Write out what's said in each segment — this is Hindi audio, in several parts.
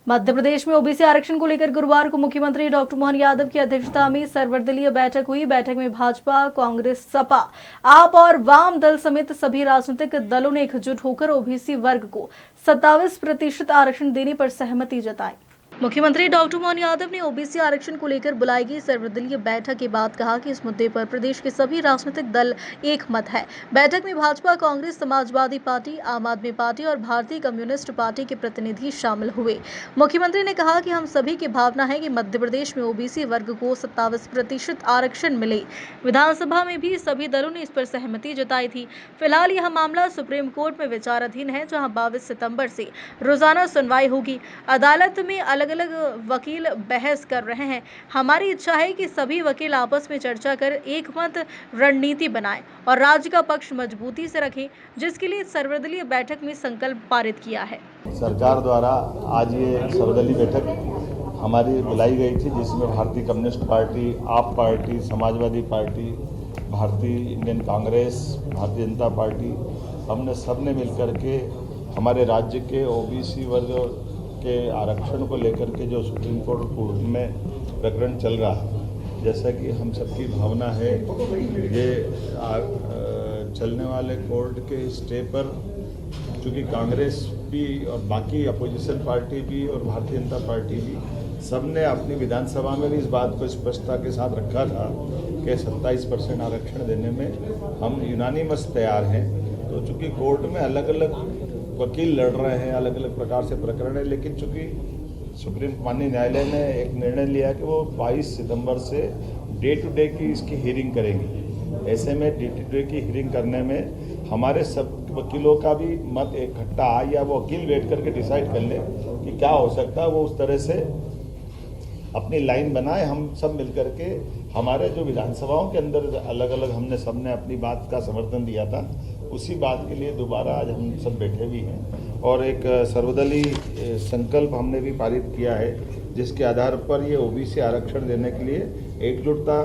मध्य प्रदेश में ओबीसी आरक्षण को लेकर गुरुवार को मुख्यमंत्री डॉक्टर मोहन यादव की अध्यक्षता में सर्वदलीय बैठक हुई। बैठक में भाजपा, कांग्रेस, सपा, आप और वाम दल समेत सभी राजनीतिक दलों ने एकजुट होकर ओबीसी वर्ग को 27% आरक्षण देने पर सहमति जताई। मुख्यमंत्री डॉक्टर मोहन यादव ने ओबीसी आरक्षण को लेकर बुलाई गई सर्वदलीय बैठक के बाद कहा कि इस मुद्दे पर प्रदेश के सभी राजनीतिक दल एक मत है। बैठक में भाजपा, कांग्रेस, समाजवादी पार्टी, आम आदमी पार्टी और भारतीय कम्युनिस्ट पार्टी के प्रतिनिधि शामिल हुए। मुख्यमंत्री ने कहा कि हम सभी की भावना है कि मध्य प्रदेश में ओबीसी वर्ग को 27% आरक्षण मिले। विधानसभा में भी सभी दलों ने इस पर सहमति जताई थी। फिलहाल यह मामला सुप्रीम कोर्ट में विचाराधीन है, जहां 22 सितंबर से रोजाना सुनवाई होगी। अदालत में अलग वकील बहस कर रहे हैं। हमारी इच्छा है कि सभी वकील आपस में चर्चा कर एक मत रणनीति बनाएं और राज्य का पक्ष मजबूती से रखें, जिसके लिए सर्वदलीय बैठक में संकल्प पारित किया है। सरकार द्वारा आज ये सर्वदलीय बैठक हमारी बुलाई गई थी, जिसमें भारतीय कम्युनिस्ट पार्टी, आप पार्टी, समाजवादी पार्टी, भारतीय इंडियन कांग्रेस, भारतीय जनता पार्टी, हमने सबने मिलकर के हमारे राज्य के ओबीसी वर्ग के आरक्षण को लेकर के जो सुप्रीम कोर्ट में प्रकरण चल रहा है, जैसा कि हम सबकी भावना है, ये चलने वाले कोर्ट के स्टे पर चूँकि कांग्रेस भी और बाकी अपोजिशन पार्टी भी और भारतीय जनता पार्टी भी सबने अपनी विधानसभा में भी इस बात को स्पष्टता के साथ रखा था कि 27% आरक्षण देने में हम यूनानिमस तैयार हैं। तो चूँकि कोर्ट में अलग अलग वकील लड़ रहे हैं, अलग अलग प्रकार से प्रकरण है, लेकिन चूँकि सुप्रीम माननीय न्यायालय ने एक निर्णय लिया कि वो 22 सितंबर से डे टू डे की इसकी हियरिंग करेंगी। ऐसे में डे टू डे की हियरिंग करने में हमारे सब वकीलों का भी मत इकट्ठा आए या वो वकील बैठ करके डिसाइड कर ले कि क्या हो सकता है, वो उस तरह से अपनी लाइन बनाए। हम सब मिलकर के हमारे जो विधानसभाओं के अंदर अलग अलग हमने सबने अपनी बात का समर्थन दिया था, उसी बात के लिए दोबारा आज हम सब बैठे भी हैं और एक सर्वदलीय संकल्प हमने भी पारित किया है, जिसके आधार पर ये ओबीसी आरक्षण देने के लिए एकजुटता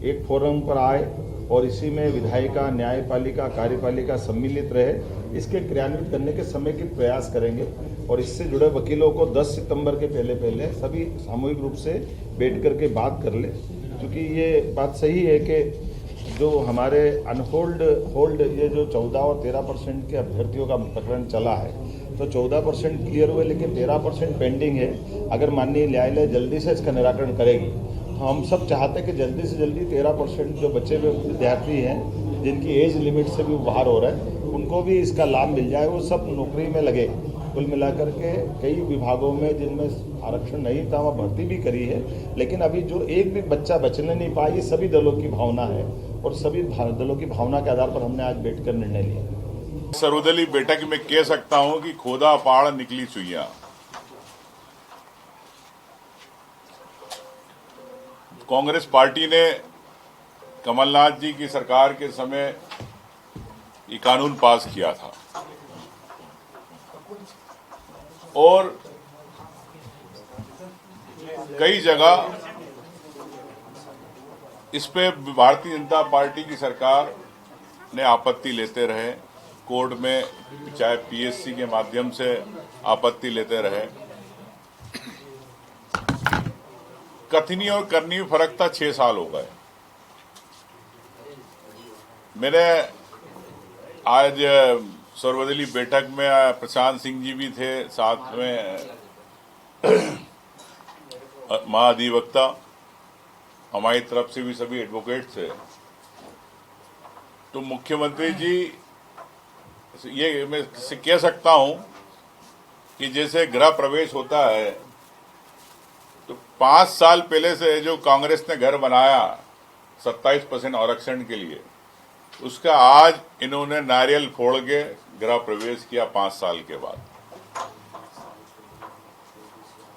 एक फोरम पर आए और इसी में विधायिका, न्यायपालिका, कार्यपालिका सम्मिलित रहे। इसके क्रियान्वित करने के समय के प्रयास करेंगे और इससे जुड़े वकीलों को 10 सितंबर के पहले सभी सामूहिक रूप से बैठ करके बात कर ले, क्योंकि ये बात सही है कि जो हमारे होल्ड ये जो 14 और 13% के अभ्यर्थियों का प्रकरण चला है, तो 14% क्लियर हुए लेकिन 13% पेंडिंग है। अगर माननीय न्यायालय जल्दी से इसका निराकरण करेगी तो हम सब चाहते हैं कि जल्दी से जल्दी 13% जो बचे हुए विद्यार्थी हैं, जिनकी एज लिमिट से भी बाहर हो रहा है, उनको भी इसका लाभ मिल जाए, वो सब नौकरी में लगे। कुल मिलाकर के कई विभागों में जिनमें आरक्षण नहीं था वहाँ भर्ती भी करी है, लेकिन अभी जो एक भी बच्चा बचने नहीं पाया, ये सभी दलों की भावना है और सभी दलों की भावना के आधार पर हमने आज बैठकर निर्णय लिया। सर्वदलीय बैठक में कह सकता हूं कि खोदा पहाड़ निकली सुइयां। कांग्रेस पार्टी ने कमलनाथ जी की सरकार के समय ये कानून पास किया था और कई जगह इस पे भारतीय जनता पार्टी की सरकार ने आपत्ति लेते रहे, कोर्ट में चाहे पीएससी के माध्यम से आपत्ति लेते रहे। कथनी और करनी में फर्क था, 6 साल हो गए। मैंने आज सर्वदलीय बैठक में प्रशांत सिंह जी भी थे, साथ में महाधिवक्ता, हमारी तरफ से भी सभी एडवोकेट थे। तो मुख्यमंत्री जी, ये मैं कह सकता हूं कि जैसे गृह प्रवेश होता है, तो 5 साल पहले से जो कांग्रेस ने घर बनाया 27% आरक्षण के लिए, उसका आज इन्होंने नारियल फोड़ के गृह प्रवेश किया 5 साल के बाद।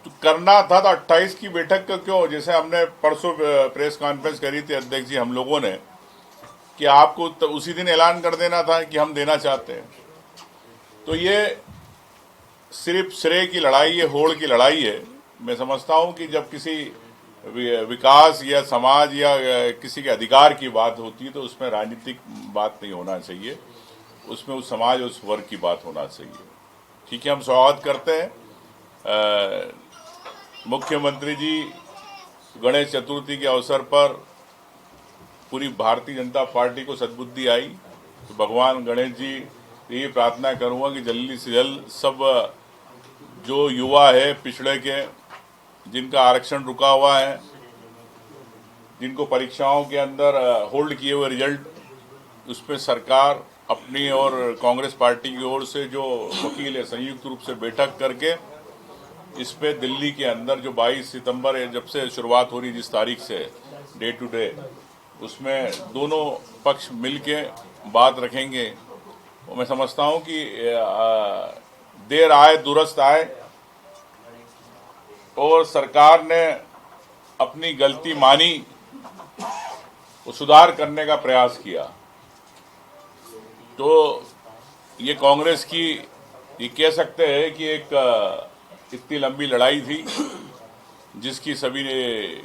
तो करना था तो 28 की बैठक का क्यों, जैसे हमने परसों प्रेस कॉन्फ्रेंस करी थी अध्यक्ष जी हम लोगों ने, कि आपको तो उसी दिन ऐलान कर देना था कि हम देना चाहते हैं। तो ये सिर्फ श्रेय की लड़ाई है, होड़ की लड़ाई है। मैं समझता हूं कि जब किसी विकास या समाज या किसी के अधिकार की बात होती है तो उसमें राजनीतिक बात नहीं होना चाहिए, उसमें उस समाज उस वर्ग की बात होना चाहिए। ठीक है, हम स्वागत करते हैं मुख्यमंत्री जी गणेश चतुर्थी के अवसर पर पूरी भारतीय जनता पार्टी को सद्बुद्धि आई, तो भगवान गणेश जी ये प्रार्थना करूंगा कि जल्दी से जल्द सब जो युवा है पिछड़े के, जिनका आरक्षण रुका हुआ है, जिनको परीक्षाओं के अंदर होल्ड किए हुए रिजल्ट, उसमें सरकार अपनी और कांग्रेस पार्टी की ओर से जो वकील है संयुक्त रूप से बैठक करके इस पे दिल्ली के अंदर जो 22 सितंबर जब से शुरुआत हो रही जिस तारीख से डे टू डे, उसमें दोनों पक्ष मिलके बात रखेंगे। और मैं समझता हूं कि देर आए दुरुस्त आए, और सरकार ने अपनी गलती मानी, वो सुधार करने का प्रयास किया। तो ये कांग्रेस की, ये कह सकते हैं कि एक इतनी लंबी लड़ाई थी जिसकी सभी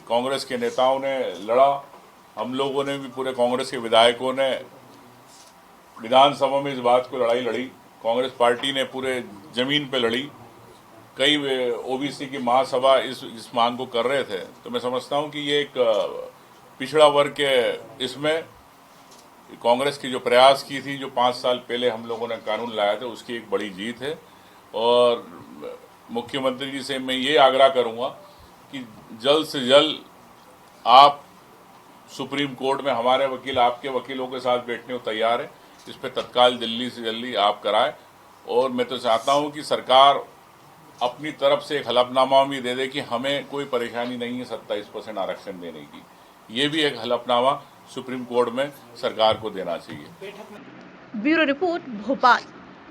कांग्रेस के नेताओं ने लड़ा, हम लोगों ने भी, पूरे कांग्रेस के विधायकों ने विधानसभा में इस बात को लड़ाई लड़ी, कांग्रेस पार्टी ने पूरे जमीन पे लड़ी, कई ओबीसी की महासभा इस मांग को कर रहे थे। तो मैं समझता हूं कि ये एक पिछड़ा वर्ग के इसमें कांग्रेस की जो प्रयास की थी, जो 5 साल पहले हम लोगों ने कानून लाया था, उसकी एक बड़ी जीत है। और मुख्यमंत्री जी से मैं ये आग्रह करूंगा कि जल्द से जल्द आप सुप्रीम कोर्ट में, हमारे वकील आपके वकीलों के साथ बैठने को तैयार है, इस पे तत्काल जल्दी से जल्दी आप कराएं। और मैं तो चाहता हूं कि सरकार अपनी तरफ से एक हलफनामा भी दे दे कि हमें कोई परेशानी नहीं है 27% आरक्षण देने की। ये भी एक हलफनामा सुप्रीम कोर्ट में सरकार को देना चाहिए। Bureau report, Bhopal.